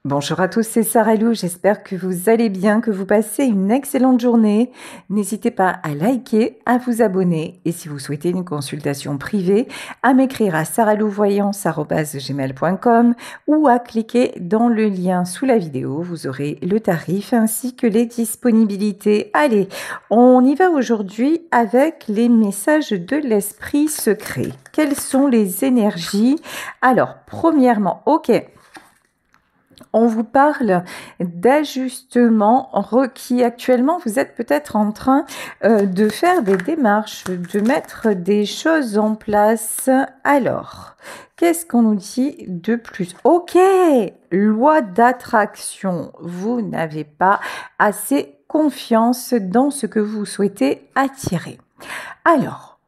Bonjour à tous, c'est Sarah Lou, j'espère que vous allez bien, que vous passez une excellente journée. N'hésitez pas à liker, à vous abonner et si vous souhaitez une consultation privée, à m'écrire à sarahlouvoyance@gmail.com ou à cliquer dans le lien sous la vidéo, vous aurez le tarif ainsi que les disponibilités. Allez, on y va aujourd'hui avec les messages de l'esprit secret. Quelles sont les énergies? Alors, premièrement, ok. On vous parle d'ajustements requis. Actuellement, vous êtes peut-être en train de faire des démarches, de mettre des choses en place. Alors, qu'est-ce qu'on nous dit de plus? Ok, loi d'attraction. Vous n'avez pas assez confiance dans ce que vous souhaitez attirer. Alors,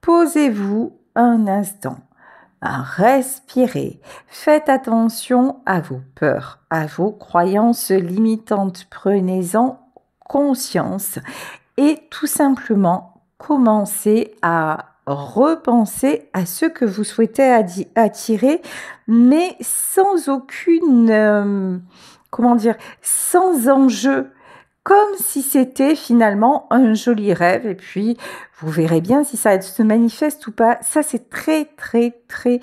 posez-vous un instant. Respirez. Faites attention à vos peurs, à vos croyances limitantes. Prenez-en conscience et tout simplement commencez à repenser à ce que vous souhaitez attirer, mais sans aucune, comment dire, sans enjeu, comme si c'était finalement un joli rêve et puis vous verrez bien si ça se manifeste ou pas. Ça, c'est très, très, très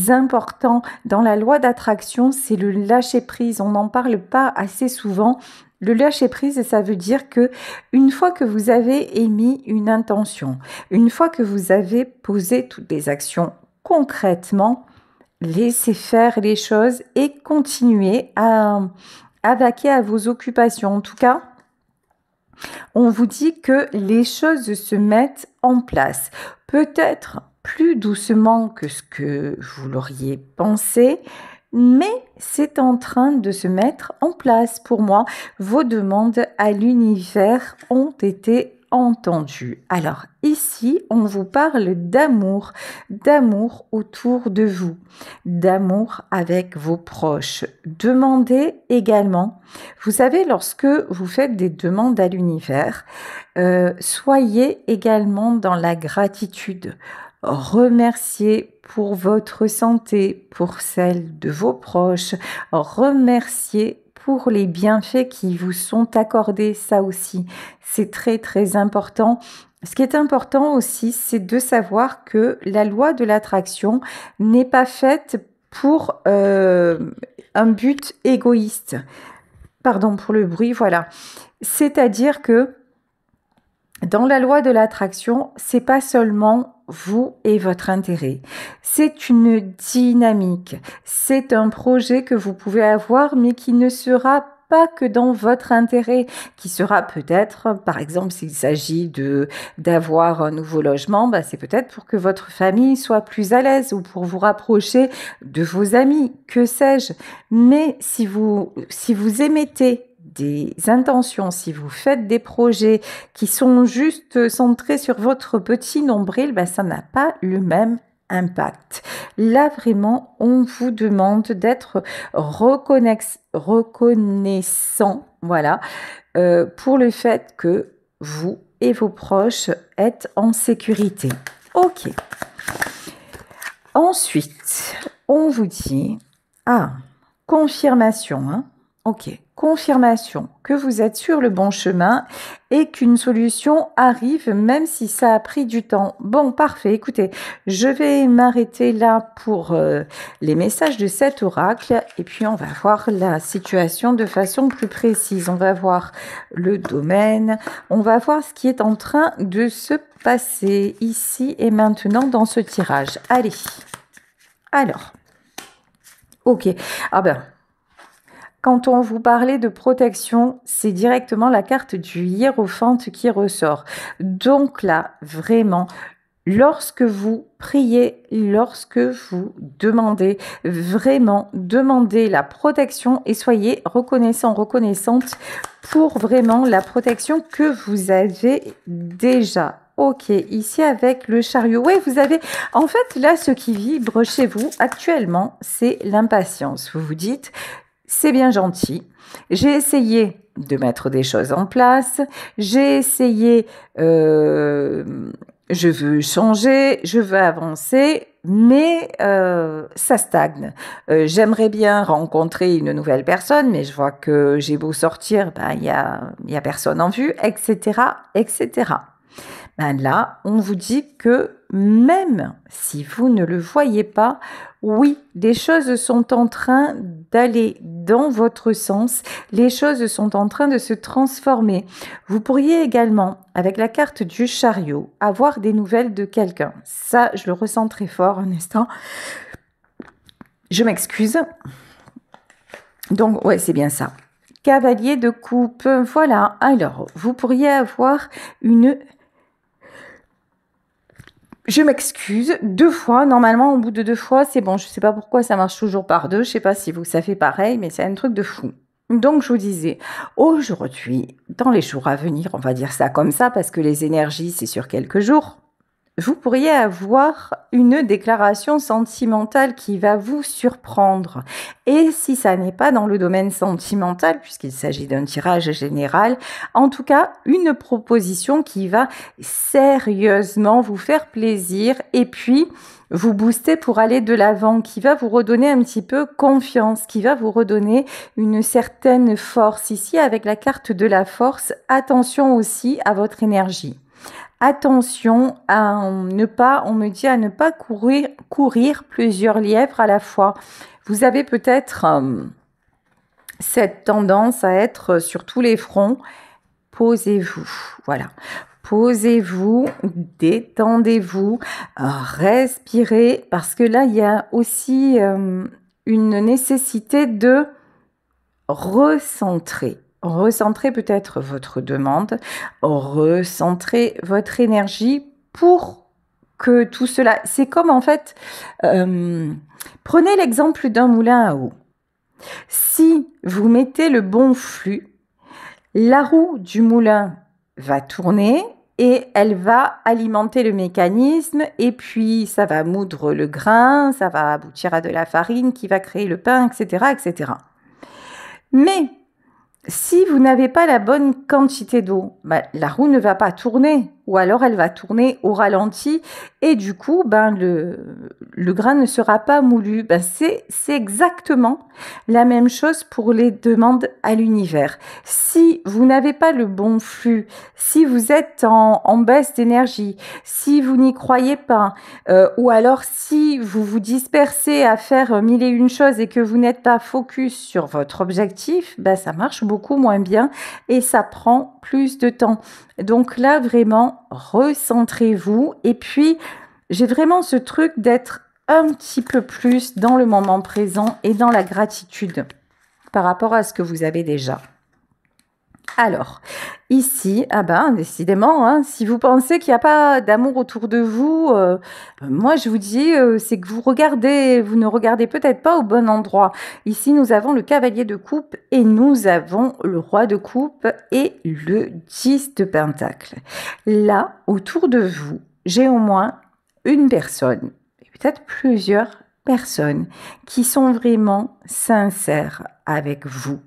important. Dans la loi d'attraction, c'est le lâcher-prise. On n'en parle pas assez souvent. Le lâcher-prise, ça veut dire que une fois que vous avez émis une intention, une fois que vous avez posé toutes les actions concrètement, laissez faire les choses et continuez à vaquer à vos occupations. En tout cas, on vous dit que les choses se mettent en place. Peut-être plus doucement que ce que vous l'auriez pensé, mais c'est en train de se mettre en place. Pour moi, vos demandes à l'univers ont été entendues. Alors ici, on vous parle d'amour, d'amour autour de vous, d'amour avec vos proches. Demandez également, vous savez, lorsque vous faites des demandes à l'univers, soyez également dans la gratitude. Remerciez pour votre santé, pour celle de vos proches. Remerciez pour les bienfaits qui vous sont accordés. Ça aussi, c'est très très important. Ce qui est important aussi, c'est de savoir que la loi de l'attraction n'est pas faite pour un but égoïste. Pardon pour le bruit, voilà. C'est-à-dire que dans la loi de l'attraction, c'est pas seulement vous et votre intérêt. C'est une dynamique. C'est un projet que vous pouvez avoir, mais qui ne sera pas que dans votre intérêt, qui sera peut-être, par exemple, s'il s'agit d'avoir un nouveau logement, bah, c'est peut-être pour que votre famille soit plus à l'aise ou pour vous rapprocher de vos amis, que sais-je. Mais si vous émettez des intentions, si vous faites des projets qui sont juste centrés sur votre petit nombril, ben ça n'a pas le même impact. Là, vraiment, on vous demande d'être reconnaissant, voilà, pour le fait que vous et vos proches êtes en sécurité. Ok. Ensuite, on vous dit, confirmation, hein. Ok, confirmation que vous êtes sur le bon chemin et qu'une solution arrive même si ça a pris du temps. Bon, parfait. Écoutez, je vais m'arrêter là pour les messages de cet oracle et puis on va voir la situation de façon plus précise. On va voir le domaine, on va voir ce qui est en train de se passer ici et maintenant dans ce tirage. Allez, alors, ok, ah ben... Quand on vous parlait de protection, c'est directement la carte du hiérophante qui ressort. Donc là, vraiment, lorsque vous priez, lorsque vous demandez, vraiment demandez la protection et soyez reconnaissant, reconnaissante pour vraiment la protection que vous avez déjà. Ok, ici avec le chariot. Oui, vous avez... En fait, là, ce qui vibre chez vous actuellement, c'est l'impatience. Vous vous dites... C'est bien gentil. J'ai essayé de mettre des choses en place. J'ai essayé, je veux changer, je veux avancer, mais ça stagne. J'aimerais bien rencontrer une nouvelle personne, mais je vois que j'ai beau sortir, ben, y a personne en vue, etc., etc. Ben là, on vous dit que même si vous ne le voyez pas, oui, les choses sont en train d'aller dans votre sens, les choses sont en train de se transformer. Vous pourriez également, avec la carte du chariot, avoir des nouvelles de quelqu'un. Ça, je le ressens très fort un instant. Je m'excuse. Donc, ouais, c'est bien ça. Cavalier de coupe, voilà. Alors, vous pourriez avoir une... Je m'excuse, 2 fois, normalement au bout de 2 fois, c'est bon, je sais pas pourquoi ça marche toujours par 2, je sais pas si vous ça fait pareil, mais c'est un truc de fou. Donc je vous disais, aujourd'hui, dans les jours à venir, on va dire ça comme ça, parce que les énergies, c'est sur quelques jours, vous pourriez avoir une déclaration sentimentale qui va vous surprendre. Et si ça n'est pas dans le domaine sentimental, puisqu'il s'agit d'un tirage général, en tout cas, une proposition qui va sérieusement vous faire plaisir et puis vous booster pour aller de l'avant, qui va vous redonner un petit peu confiance, qui va vous redonner une certaine force. Ici, avec la carte de la force, attention aussi à votre énergie. Attention à ne pas, on me dit à ne pas courir plusieurs lièvres à la fois. Vous avez peut-être cette tendance à être sur tous les fronts. Posez-vous, voilà. Posez-vous, détendez-vous, respirez, parce que là, il y a aussi une nécessité de recentrer. Recentrer peut-être votre demande, recentrer votre énergie pour que tout cela... C'est comme en fait, prenez l'exemple d'un moulin à eau. Si vous mettez le bon flux, la roue du moulin va tourner et elle va alimenter le mécanisme et puis ça va moudre le grain, ça va aboutir à de la farine qui va créer le pain, etc., etc. Mais si vous n'avez pas la bonne quantité d'eau, la roue ne va pas tourner ou alors elle va tourner au ralenti et du coup, le grain ne sera pas moulu. C'est exactement la même chose pour les demandes à l'univers. Si vous n'avez pas le bon flux, si vous êtes en baisse d'énergie, si vous n'y croyez pas, ou alors si vous vous dispersez à faire 1001 choses et que vous n'êtes pas focus sur votre objectif, ça marche beaucoup moins bien et ça prend plus de temps. Donc là, vraiment, recentrez-vous. Et puis, j'ai vraiment ce truc d'être un petit peu plus dans le moment présent et dans la gratitude par rapport à ce que vous avez déjà. Alors, ici, décidément, si vous pensez qu'il n'y a pas d'amour autour de vous, moi je vous dis, c'est que vous ne regardez peut-être pas au bon endroit. Ici, nous avons le cavalier de coupe et nous avons le roi de coupe et le 10 de pentacle. Là, autour de vous, j'ai au moins une personne, et peut-être plusieurs personnes qui sont vraiment sincères avec vous,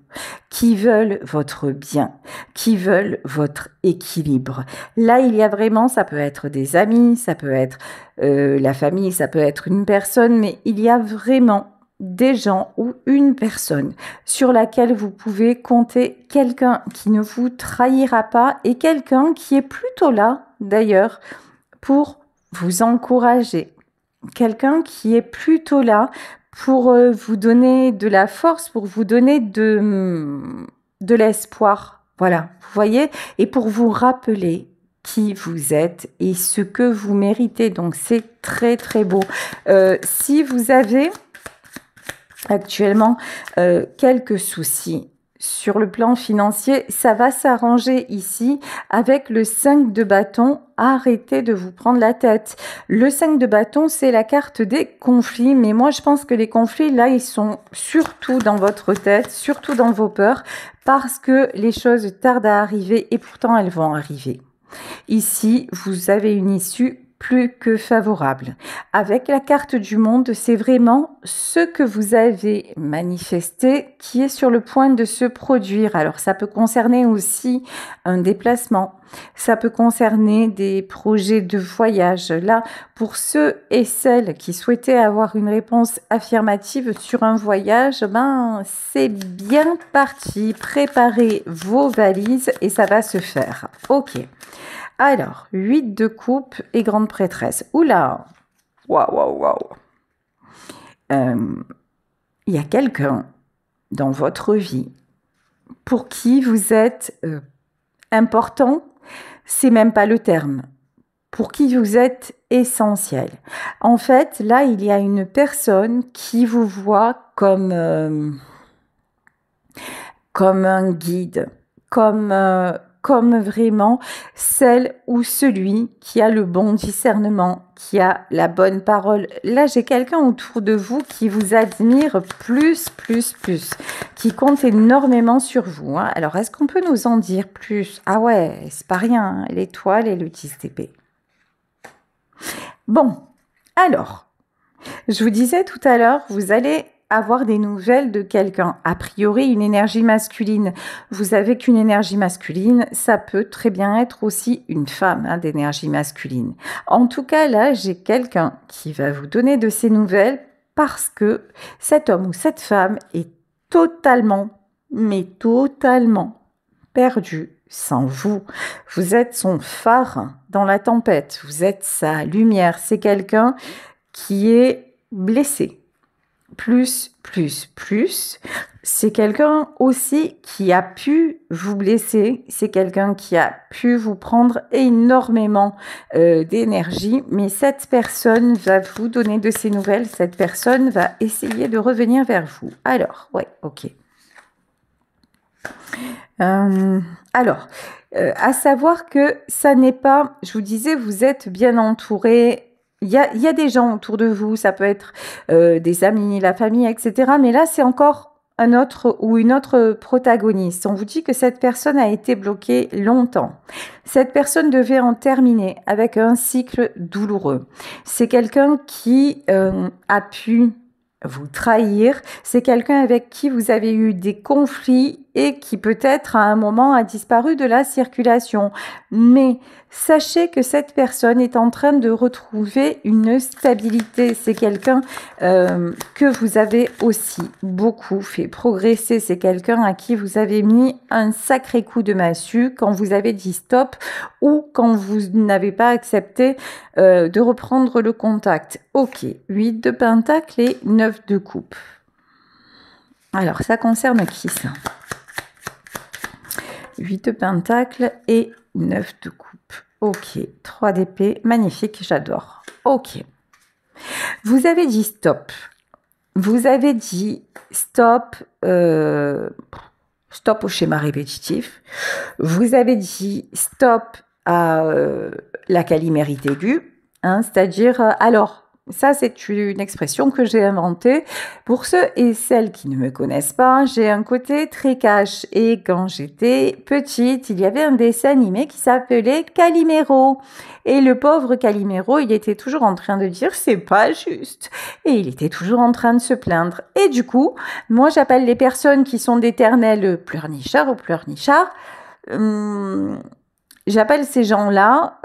qui veulent votre bien, qui veulent votre équilibre. Là, il y a vraiment, ça peut être des amis, ça peut être la famille, ça peut être une personne, mais il y a vraiment des gens ou une personne sur laquelle vous pouvez compter, quelqu'un qui ne vous trahira pas et quelqu'un qui est plutôt là, d'ailleurs, pour vous encourager. Quelqu'un qui est plutôt là pour vous donner de la force, pour vous donner de l'espoir. Voilà, vous voyez, et pour vous rappeler qui vous êtes et ce que vous méritez. Donc, c'est très, très beau. Si vous avez actuellement quelques soucis sur le plan financier, ça va s'arranger ici avec le 5 de bâton. Arrêtez de vous prendre la tête. Le 5 de bâton, c'est la carte des conflits, mais moi je pense que les conflits, là, ils sont surtout dans votre tête, surtout dans vos peurs, parce que les choses tardent à arriver et pourtant elles vont arriver. Ici, vous avez une issue plus que favorable. Avec la carte du monde, c'est vraiment ce que vous avez manifesté qui est sur le point de se produire. Alors, ça peut concerner aussi un déplacement. Ça peut concerner des projets de voyage. Là, pour ceux et celles qui souhaitaient avoir une réponse affirmative sur un voyage, ben, c'est bien parti. Préparez vos valises et ça va se faire. Ok. Alors, 8 de coupe et grande prêtresse. Oula! Waouh, waouh, waouh! Il y a quelqu'un dans votre vie pour qui vous êtes important, c'est même pas le terme. Pour qui vous êtes essentiel. En fait, là, il y a une personne qui vous voit comme un guide, comme vraiment celle ou celui qui a le bon discernement, qui a la bonne parole. Là, j'ai quelqu'un autour de vous qui vous admire plus, qui compte énormément sur vous. Hein. Alors, est-ce qu'on peut nous en dire plus? Ah ouais, c'est pas rien, hein, l'étoile et le 10 d'épée. Bon, alors, je vous disais tout à l'heure, vous allez avoir des nouvelles de quelqu'un, a priori une énergie masculine. Vous savez qu'une énergie masculine, ça peut très bien être aussi une femme hein, d'énergie masculine. En tout cas, là, j'ai quelqu'un qui va vous donner de ces nouvelles parce que cet homme ou cette femme est totalement, mais totalement perdu sans vous. Vous êtes son phare dans la tempête, vous êtes sa lumière. C'est quelqu'un qui est blessé. Plus. C'est quelqu'un aussi qui a pu vous blesser. C'est quelqu'un qui a pu vous prendre énormément d'énergie. Mais cette personne va vous donner de ses nouvelles. Cette personne va essayer de revenir vers vous. Alors, ouais, ok. À savoir que ça n'est pas, je vous disais, vous êtes bien entouré. Il y a des gens autour de vous, ça peut être des amis, la famille, etc. Mais là, c'est encore un autre ou une autre protagoniste. On vous dit que cette personne a été bloquée longtemps. Cette personne devait en terminer avec un cycle douloureux. C'est quelqu'un qui a pu vous trahir, c'est quelqu'un avec qui vous avez eu des conflits et qui peut-être à un moment a disparu de la circulation. Mais sachez que cette personne est en train de retrouver une stabilité. C'est quelqu'un que vous avez aussi beaucoup fait progresser. C'est quelqu'un à qui vous avez mis un sacré coup de massue quand vous avez dit stop ou quand vous n'avez pas accepté de reprendre le contact. Ok, 8 de pentacle et 9 de coupe. Alors, ça concerne qui ça? 8 de pentacle et 9 de coupe. Ok, 3 d'épée, magnifique, j'adore. Ok. Vous avez dit stop. Vous avez dit stop, stop au schéma répétitif. Vous avez dit stop à la calimérite aiguë, hein, c'est-à-dire, alors, ça c'est une expression que j'ai inventée. Pour ceux et celles qui ne me connaissent pas, j'ai un côté très cash et quand j'étais petite, il y avait un dessin animé qui s'appelait Calimero et le pauvre Calimero, il était toujours en train de dire c'est pas juste et il était toujours en train de se plaindre et du coup, moi j'appelle les personnes qui sont d'éternels pleurnichards ou pleurnichards, j'appelle ces gens-là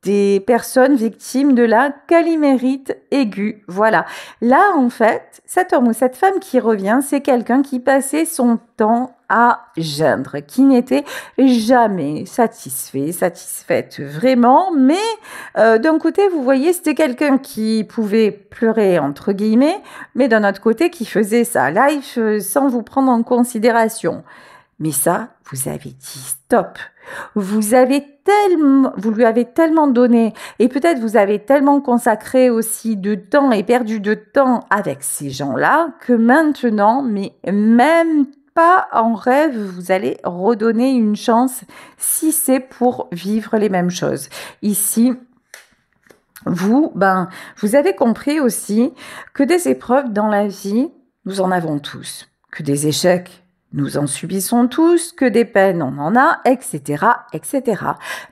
des personnes victimes de la calimérite aiguë. Voilà. Là, en fait, cet homme ou cette femme qui revient, c'est quelqu'un qui passait son temps à geindre, qui n'était jamais satisfaite vraiment, mais d'un côté, vous voyez, c'était quelqu'un qui pouvait pleurer, entre guillemets, mais d'un autre côté, qui faisait sa life sans vous prendre en considération. Mais ça, vous avez dit stop. Vous lui avez tellement donné et peut-être vous avez tellement consacré aussi de temps et perdu de temps avec ces gens-là que maintenant, mais même pas en rêve, vous allez redonner une chance si c'est pour vivre les mêmes choses. Ici, vous avez compris aussi que des épreuves dans la vie, nous en avons tous, que des échecs, nous en subissons tous, que des peines, on en a, etc., etc.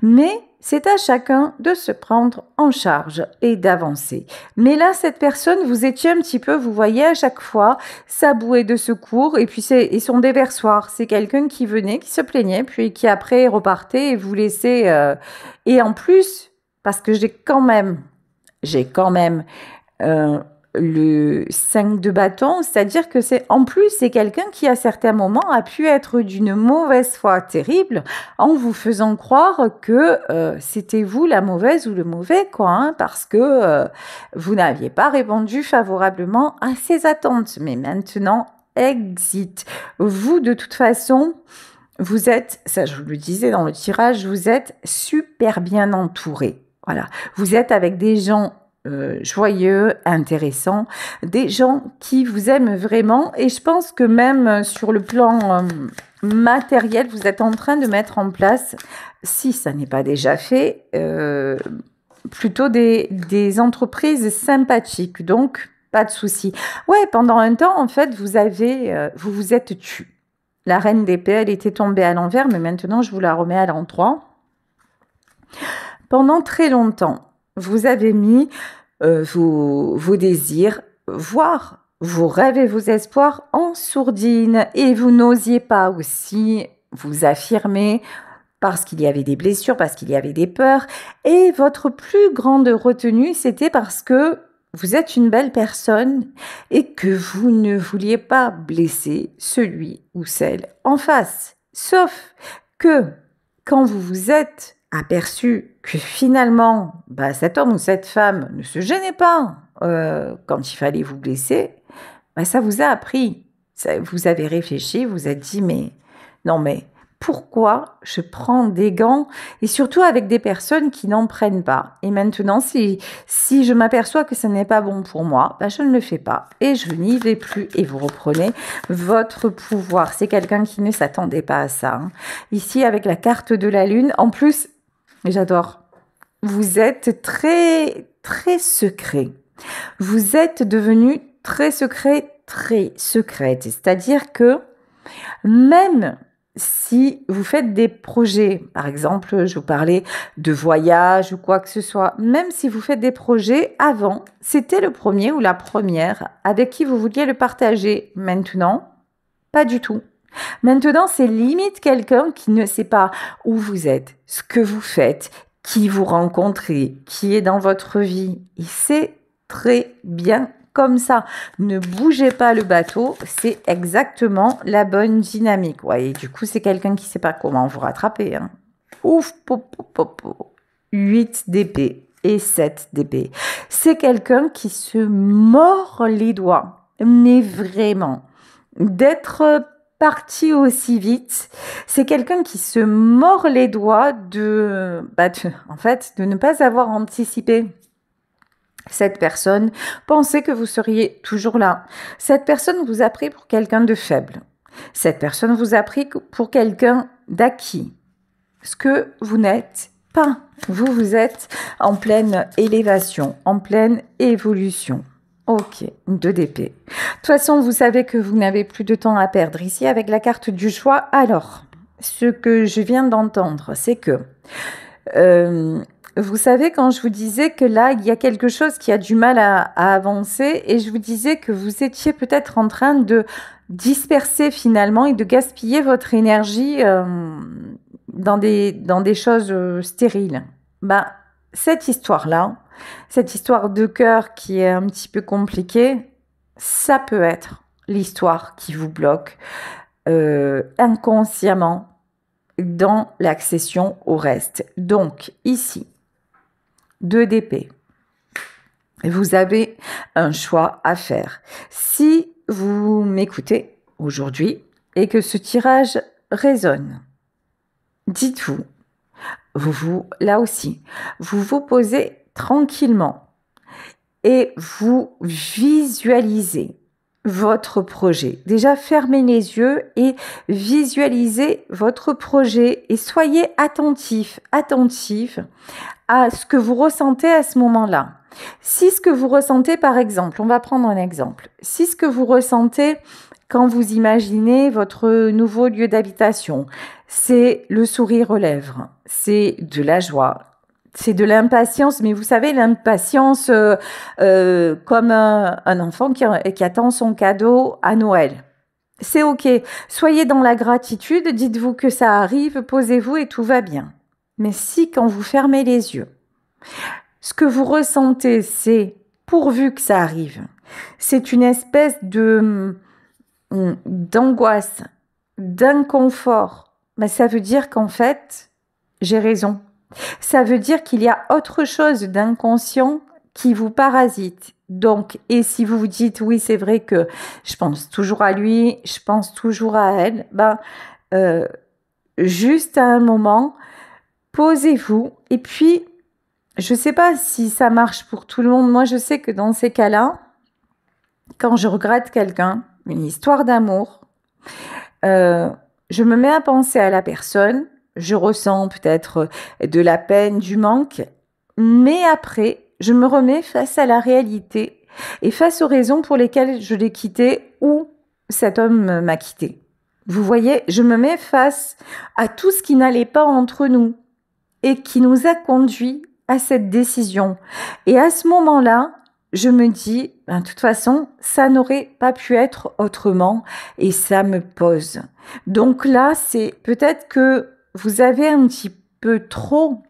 Mais c'est à chacun de se prendre en charge et d'avancer. Mais là, cette personne, vous étiez un petit peu, vous voyez à chaque fois, sa bouée de secours et puis et son déversoir. C'est quelqu'un qui venait, qui se plaignait, puis qui après repartait et vous laissait. Et en plus, parce que j'ai quand même le 5 de bâton, c'est-à-dire que c'est quelqu'un qui à certains moments a pu être d'une mauvaise foi terrible en vous faisant croire que c'était vous la mauvaise ou le mauvais, quoi, hein, parce que vous n'aviez pas répondu favorablement à ses attentes. Mais maintenant, exit. Vous, de toute façon, vous êtes, ça je vous le disais dans le tirage, vous êtes super bien entouré. Voilà, vous êtes avec des gens joyeux, intéressants, des gens qui vous aiment vraiment. Et je pense que même sur le plan matériel, vous êtes en train de mettre en place, si ça n'est pas déjà fait, plutôt des entreprises sympathiques. Donc, pas de souci. Ouais, pendant un temps, en fait, vous vous êtes tu. La reine d'épée, elle était tombée à l'envers, mais maintenant, je vous la remets à l'endroit. Pendant très longtemps, vous avez mis vos désirs, voire vos rêves et vos espoirs en sourdine et vous n'osiez pas aussi vous affirmer parce qu'il y avait des blessures, parce qu'il y avait des peurs. Et votre plus grande retenue, c'était parce que vous êtes une belle personne et que vous ne vouliez pas blesser celui ou celle en face. Sauf que quand vous vous êtes aperçu que finalement, cet homme ou cette femme ne se gênait pas quand il fallait vous blesser, ça vous a appris. Vous avez réfléchi, vous avez dit, mais non, mais pourquoi je prends des gants et surtout avec des personnes qui n'en prennent pas. Et maintenant, si je m'aperçois que ce n'est pas bon pour moi, je ne le fais pas et je n'y vais plus. Et vous reprenez votre pouvoir. C'est quelqu'un qui ne s'attendait pas à ça, hein. Ici, avec la carte de la lune, en plus, j'adore. Vous êtes très, très secret. Vous êtes devenu très secret, très secrète. C'est-à-dire que même si vous faites des projets, par exemple, je vous parlais de voyage ou quoi que ce soit, même si vous faites des projets avant, c'était le premier ou la première avec qui vous vouliez le partager. Maintenant, pas du tout. Maintenant, c'est limite quelqu'un qui ne sait pas où vous êtes, ce que vous faites, qui vous rencontrez, qui est dans votre vie. Et c'est très bien comme ça. Ne bougez pas le bateau, c'est exactement la bonne dynamique. Ouais, et du coup, c'est quelqu'un qui ne sait pas comment vous rattraper, hein. Ouf, 8 d'épée et 7 d'épée. C'est quelqu'un qui se mord les doigts, mais vraiment. D'être parti aussi vite, c'est quelqu'un qui se mord les doigts de ne pas avoir anticipé. Cette personne pensait que vous seriez toujours là. Cette personne vous a pris pour quelqu'un de faible. Cette personne vous a pris pour quelqu'un d'acquis. Ce que vous n'êtes pas. Vous êtes en pleine élévation, en pleine évolution. Ok, 2 d'épée. De toute façon, vous savez que vous n'avez plus de temps à perdre ici avec la carte du choix. Alors, ce que je viens d'entendre, c'est que vous savez, quand je vous disais que là, il y a quelque chose qui a du mal à avancer et je vous disais que vous étiez peut-être en train de disperser finalement et de gaspiller votre énergie dans des choses stériles. Cette histoire-là, cette histoire de cœur qui est un petit peu compliquée, ça peut être l'histoire qui vous bloque inconsciemment dans l'accession au reste. Donc, ici, 2 d'épée. Vous avez un choix à faire. Si vous m'écoutez aujourd'hui et que ce tirage résonne, dites-vous, là aussi, vous vous posez tranquillement et vous visualisez votre projet. Déjà, fermez les yeux et visualisez votre projet et soyez attentif à ce que vous ressentez à ce moment-là. Si ce que vous ressentez, par exemple, on va prendre un exemple, si ce que vous ressentez quand vous imaginez votre nouveau lieu d'habitation, c'est le sourire aux lèvres, c'est de la joie, c'est de l'impatience, mais vous savez, l'impatience comme un enfant qui attend son cadeau à Noël. C'est OK. Soyez dans la gratitude, dites-vous que ça arrive, posez-vous et tout va bien. Mais si quand vous fermez les yeux, ce que vous ressentez, c'est pourvu que ça arrive. C'est une espèce d'angoisse, d'inconfort. Mais ça veut dire qu'en fait, j'ai raison. Ça veut dire qu'il y a autre chose d'inconscient qui vous parasite. Donc, et si vous vous dites, oui, c'est vrai que je pense toujours à lui, je pense toujours à elle, juste à un moment, posez-vous. Et puis, je ne sais pas si ça marche pour tout le monde. Moi, je sais que dans ces cas-là, quand je regrette quelqu'un, une histoire d'amour, je me mets à penser à la personne, je ressens peut-être de la peine, du manque, mais après, je me remets face à la réalité et face aux raisons pour lesquelles je l'ai quitté ou cet homme m'a quitté. Vous voyez, je me mets face à tout ce qui n'allait pas entre nous et qui nous a conduits à cette décision. Et à ce moment-là, je me dis, de toute façon, ça n'aurait pas pu être autrement et ça me pose. Donc là, c'est peut-être que vous avez un petit peu trop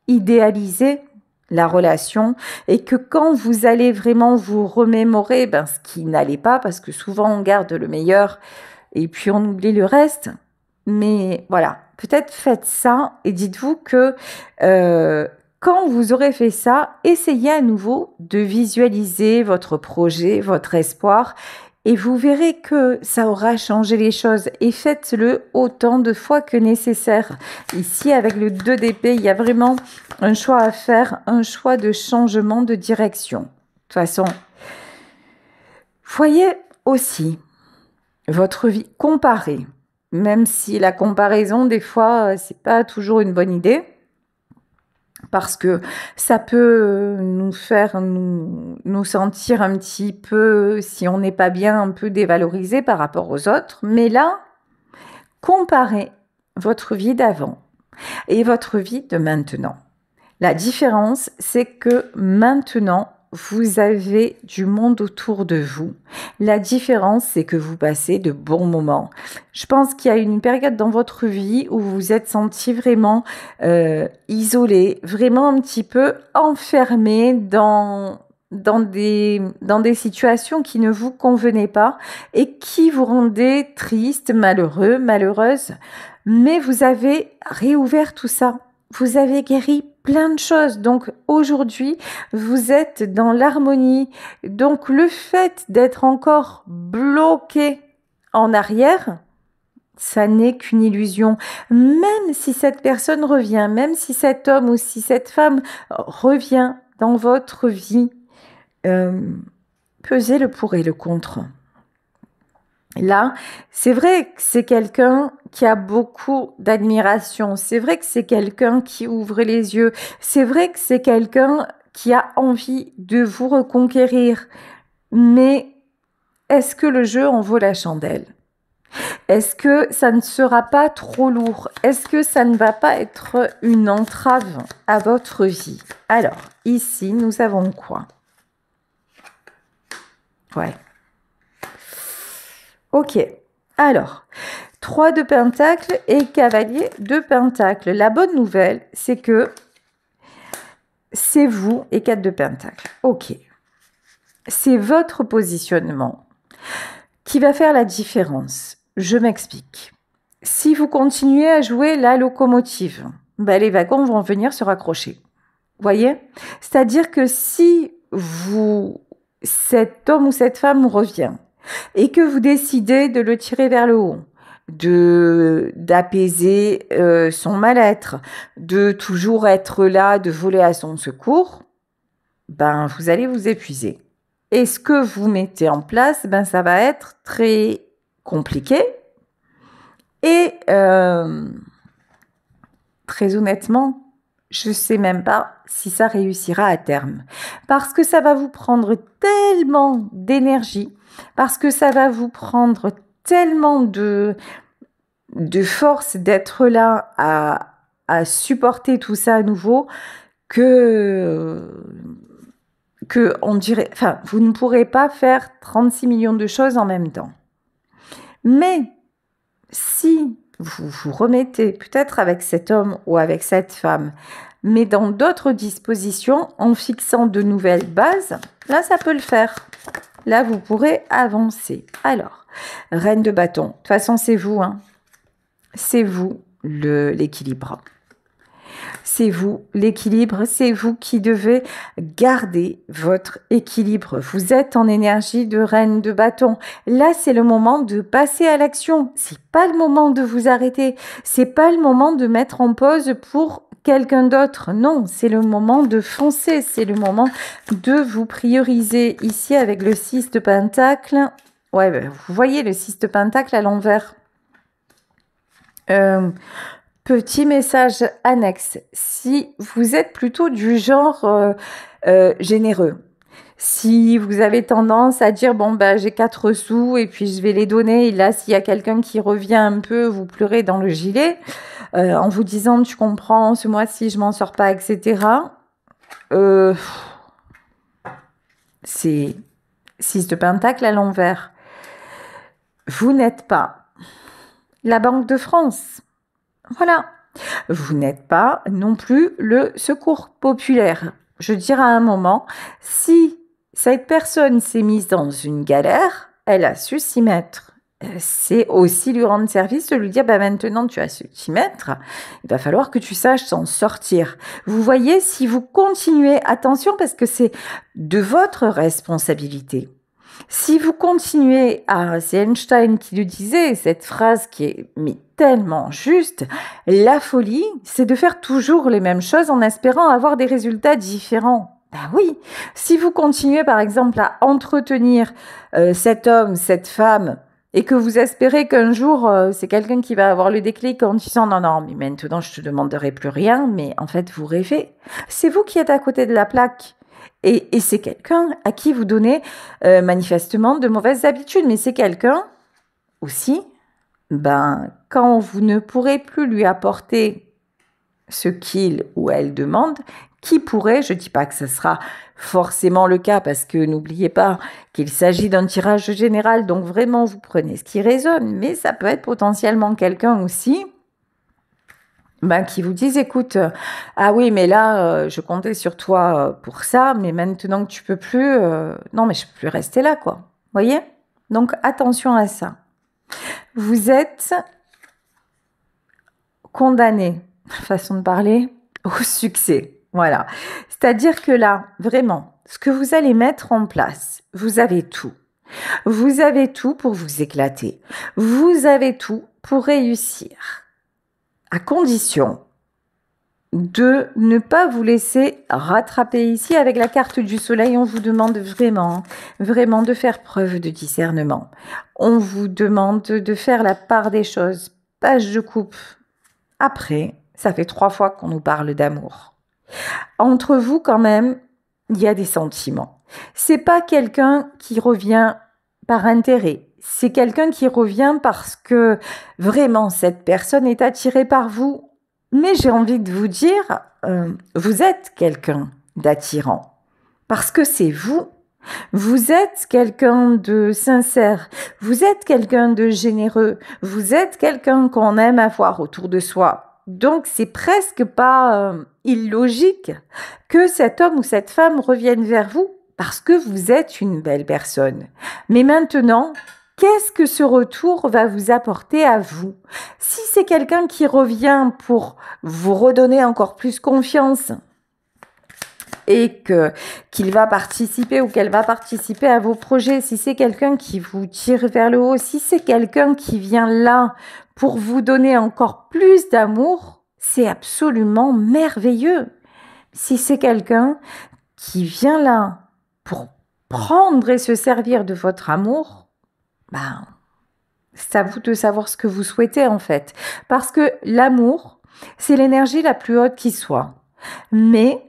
idéalisé la relation et que quand vous allez vraiment vous remémorer ce qui n'allait pas, parce que souvent on garde le meilleur et puis on oublie le reste, mais voilà, peut-être faites ça et dites-vous que quand vous aurez fait ça, essayez à nouveau de visualiser votre projet, votre espoir et vous verrez que ça aura changé les choses et faites-le autant de fois que nécessaire. Ici, avec le 2 d'épée, il y a vraiment un choix à faire, un choix de changement de direction. De toute façon, voyez aussi votre vie comparée, même si la comparaison, des fois, c'est pas toujours une bonne idée. Parce que ça peut nous faire nous sentir un petit peu, si on n'est pas bien, un peu dévalorisé par rapport aux autres. Mais là, comparez votre vie d'avant et votre vie de maintenant. La différence, c'est que maintenant, vous avez du monde autour de vous. La différence, c'est que vous passez de bons moments. Je pense qu'il y a une période dans votre vie où vous vous êtes senti vraiment isolé, vraiment un petit peu enfermé dans des situations qui ne vous convenaient pas et qui vous rendaient triste, malheureux, malheureuse. Mais vous avez réouvert tout ça. Vous avez guéri plein de choses. Donc aujourd'hui, vous êtes dans l'harmonie. Donc le fait d'être encore bloqué en arrière, ça n'est qu'une illusion. Même si cette personne revient, même si cet homme ou si cette femme revient dans votre vie, pesez le pour et le contre. Là, c'est vrai que c'est quelqu'un qui a beaucoup d'admiration. C'est vrai que c'est quelqu'un qui ouvre les yeux. C'est vrai que c'est quelqu'un qui a envie de vous reconquérir. Mais est-ce que le jeu en vaut la chandelle? Est-ce que ça ne sera pas trop lourd? Est-ce que ça ne va pas être une entrave à votre vie? Alors, ici, nous avons quoi? Ouais. Ok, alors, 3 de Pentacle et Cavalier de Pentacle. La bonne nouvelle, c'est que c'est vous et 4 de Pentacle. Ok, c'est votre positionnement qui va faire la différence. Je m'explique. Si vous continuez à jouer la locomotive, les wagons vont venir se raccrocher. Voyez? C'est-à-dire que si cet homme ou cette femme revient, et que vous décidez de le tirer vers le haut, d'apaiser son mal-être, de toujours être là, de voler à son secours, vous allez vous épuiser. Et ce que vous mettez en place, ça va être très compliqué et très honnêtement, je ne sais même pas si ça réussira à terme. Parce que ça va vous prendre tellement d'énergie, parce que ça va vous prendre tellement de force d'être là à supporter tout ça à nouveau, que on dirait, enfin, vous ne pourrez pas faire 36 millions de choses en même temps. Mais si vous vous remettez peut-être avec cet homme ou avec cette femme, mais dans d'autres dispositions, en fixant de nouvelles bases, là, ça peut le faire. Là, vous pourrez avancer. Alors, reine de bâton. De toute façon, c'est vous, hein. C'est vous l'équilibre. C'est vous l'équilibre, c'est vous qui devez garder votre équilibre. Vous êtes en énergie de reine de bâton. Là, c'est le moment de passer à l'action. C'est pas le moment de vous arrêter. C'est pas le moment de mettre en pause pour quelqu'un d'autre. Non, c'est le moment de foncer. C'est le moment de vous prioriser. Ici, avec le 6 de pentacle. Ouais, vous voyez le 6 de pentacle à l'envers. Petit message annexe, si vous êtes plutôt du genre généreux, si vous avez tendance à dire bon ben j'ai 4 sous et puis je vais les donner, et là s'il y a quelqu'un qui revient un peu, vous pleurez dans le gilet en vous disant tu comprends, ce mois-ci je m'en sors pas, etc. C'est 6 de pentacle à l'envers. Vous n'êtes pas la Banque de France. Voilà. Vous n'êtes pas non plus le secours populaire. Je dirais à un moment, si cette personne s'est mise dans une galère, elle a su s'y mettre. C'est aussi lui rendre service de lui dire bah maintenant tu as su t'y mettre, il va falloir que tu saches s'en sortir. Vous voyez, si vous continuez, attention parce que c'est de votre responsabilité. Si vous continuez c'est Einstein qui le disait, cette phrase qui est tellement juste, la folie, c'est de faire toujours les mêmes choses en espérant avoir des résultats différents. Ben oui, si vous continuez par exemple à entretenir cet homme, cette femme, et que vous espérez qu'un jour, c'est quelqu'un qui va avoir le déclic en disant non, non, mais maintenant je te demanderai plus rien, mais en fait vous rêvez. C'est vous qui êtes à côté de la plaque. Et c'est quelqu'un à qui vous donnez manifestement de mauvaises habitudes, mais c'est quelqu'un aussi, quand vous ne pourrez plus lui apporter ce qu'il ou elle demande, qui pourrait, je ne dis pas que ce sera forcément le cas, parce que n'oubliez pas qu'il s'agit d'un tirage général, donc vraiment vous prenez ce qui résonne, mais ça peut être potentiellement quelqu'un aussi qui vous disent, écoute, ah oui, mais là, je comptais sur toi pour ça, mais maintenant que tu peux plus, non, mais je peux plus rester là, quoi. Voyez? Donc, attention à ça. Vous êtes condamné, façon de parler, au succès. Voilà. C'est-à-dire que là, vraiment, ce que vous allez mettre en place, vous avez tout. Vous avez tout pour vous éclater. Vous avez tout pour réussir. À condition de ne pas vous laisser rattraper. Ici, avec la carte du soleil, on vous demande vraiment, vraiment de faire preuve de discernement. On vous demande de faire la part des choses. Page de coupe. Après, ça fait 3 fois qu'on nous parle d'amour. Entre vous, quand même, il y a des sentiments. C'est pas quelqu'un qui revient par intérêt. C'est quelqu'un qui revient parce que vraiment cette personne est attirée par vous. Mais j'ai envie de vous dire, vous êtes quelqu'un d'attirant. Parce que c'est vous. Vous êtes quelqu'un de sincère. Vous êtes quelqu'un de généreux. Vous êtes quelqu'un qu'on aime avoir autour de soi. Donc, c'est presque pas illogique que cet homme ou cette femme revienne vers vous parce que vous êtes une belle personne. Mais maintenant, qu'est-ce que ce retour va vous apporter à vous? Si c'est quelqu'un qui revient pour vous redonner encore plus confiance et qu'il va participer ou qu'elle va participer à vos projets, si c'est quelqu'un qui vous tire vers le haut, si c'est quelqu'un qui vient là pour vous donner encore plus d'amour, c'est absolument merveilleux. Si c'est quelqu'un qui vient là pour prendre et se servir de votre amour, c'est à vous de savoir ce que vous souhaitez en fait. Parce que l'amour, c'est l'énergie la plus haute qui soit. Mais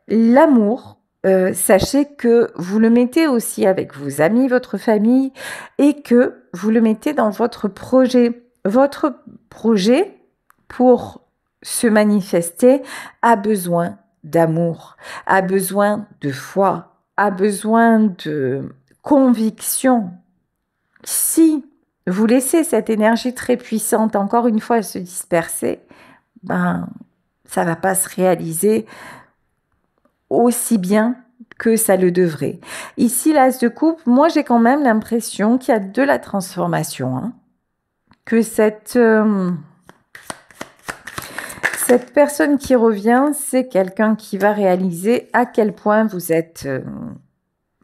l'amour, sachez que vous le mettez aussi avec vos amis, votre famille, et que vous le mettez dans votre projet. Votre projet, pour se manifester, a besoin d'amour, a besoin de foi, a besoin de conviction. Si vous laissez cette énergie très puissante, encore une fois, se disperser, ben, ça va pas se réaliser aussi bien que ça le devrait. Ici, l'as de coupe, moi j'ai quand même l'impression qu'il y a de la transformation, hein, que cette personne qui revient, c'est quelqu'un qui va réaliser à quel point vous êtes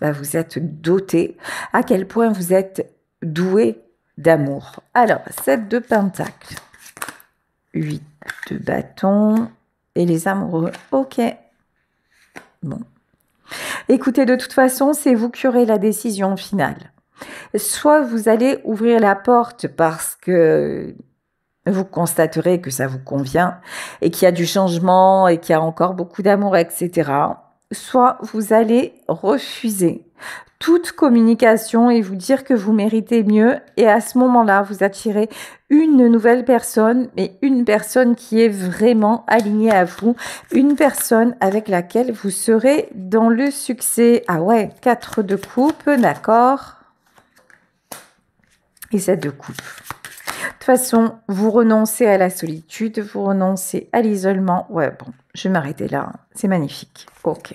doté, à quel point vous êtes doué d'amour. Alors, 7 de pentacles, 8 de bâtons et les amoureux. Ok. Bon. Écoutez, de toute façon, c'est vous qui aurez la décision finale. Soit vous allez ouvrir la porte parce que vous constaterez que ça vous convient et qu'il y a du changement et qu'il y a encore beaucoup d'amour, etc. Soit vous allez refuser toute communication et vous dire que vous méritez mieux, et à ce moment-là, vous attirez une nouvelle personne, mais une personne qui est vraiment alignée à vous, une personne avec laquelle vous serez dans le succès. Ah ouais, 4 de coupe, d'accord. Et 7 de coupe. De toute façon, vous renoncez à la solitude, vous renoncez à l'isolement. Ouais, bon, je vais m'arrêter là. C'est magnifique. Ok.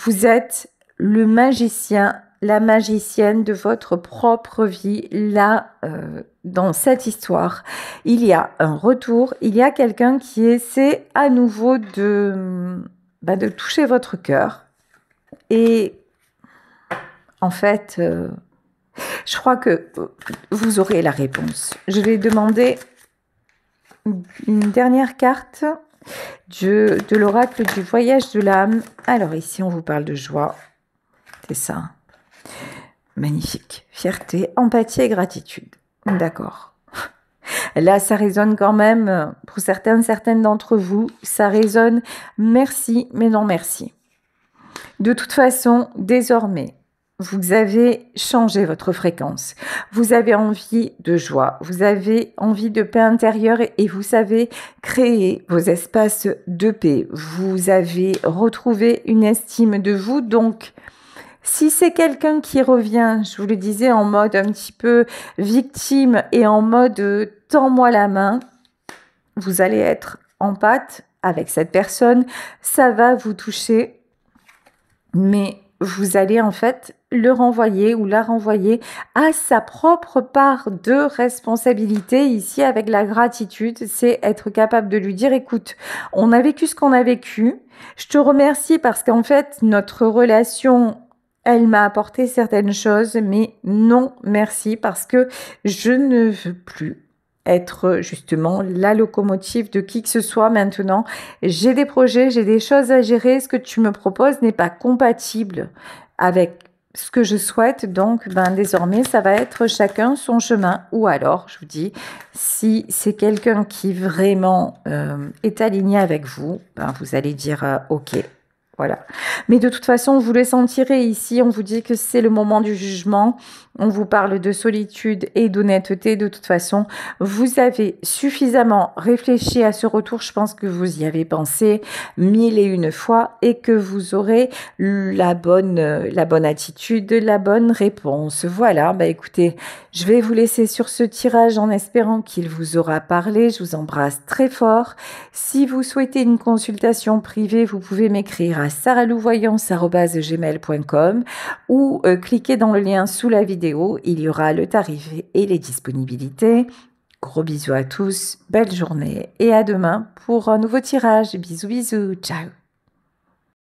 Vous êtes le magicien, la magicienne de votre propre vie. Là, dans cette histoire, il y a un retour, il y a quelqu'un qui essaie à nouveau de toucher votre cœur. Et en fait, je crois que vous aurez la réponse. Je vais demander une dernière carte de l'oracle du voyage de l'âme. Alors ici, on vous parle de joie. C'est ça. Magnifique. Fierté, empathie et gratitude. D'accord. Là, ça résonne quand même, pour certaines d'entre vous, ça résonne merci, mais non merci. De toute façon, désormais, vous avez changé votre fréquence. Vous avez envie de joie, vous avez envie de paix intérieure et vous savez créer vos espaces de paix. Vous avez retrouvé une estime de vous. Donc, si c'est quelqu'un qui revient, je vous le disais, en mode un petit peu victime et en mode tends-moi la main, vous allez être en pâte avec cette personne. Ça va vous toucher, mais vous allez en fait le renvoyer ou la renvoyer à sa propre part de responsabilité. Ici, avec la gratitude, c'est être capable de lui dire, écoute, on a vécu ce qu'on a vécu. Je te remercie parce qu'en fait, notre relation, elle m'a apporté certaines choses, mais non, merci, parce que je ne veux plus être justement la locomotive de qui que ce soit maintenant. J'ai des projets, j'ai des choses à gérer. Ce que tu me proposes n'est pas compatible avec ce que je souhaite. Donc, désormais, ça va être chacun son chemin. Ou alors, je vous dis, si c'est quelqu'un qui vraiment est aligné avec vous, vous allez dire OK. Voilà. Mais de toute façon, vous le sentirez ici. On vous dit que c'est le moment du jugement. On vous parle de solitude et d'honnêteté. De toute façon, vous avez suffisamment réfléchi à ce retour. Je pense que vous y avez pensé 1001 fois et que vous aurez la bonne attitude, la bonne réponse. Voilà. Écoutez, je vais vous laisser sur ce tirage en espérant qu'il vous aura parlé. Je vous embrasse très fort. Si vous souhaitez une consultation privée, vous pouvez m'écrire à saralouvoyance@gmail.com ou cliquez dans le lien sous la vidéo. Il y aura le tarif et les disponibilités. Gros bisous à tous, belle journée et à demain pour un nouveau tirage. Bisous, bisous, ciao.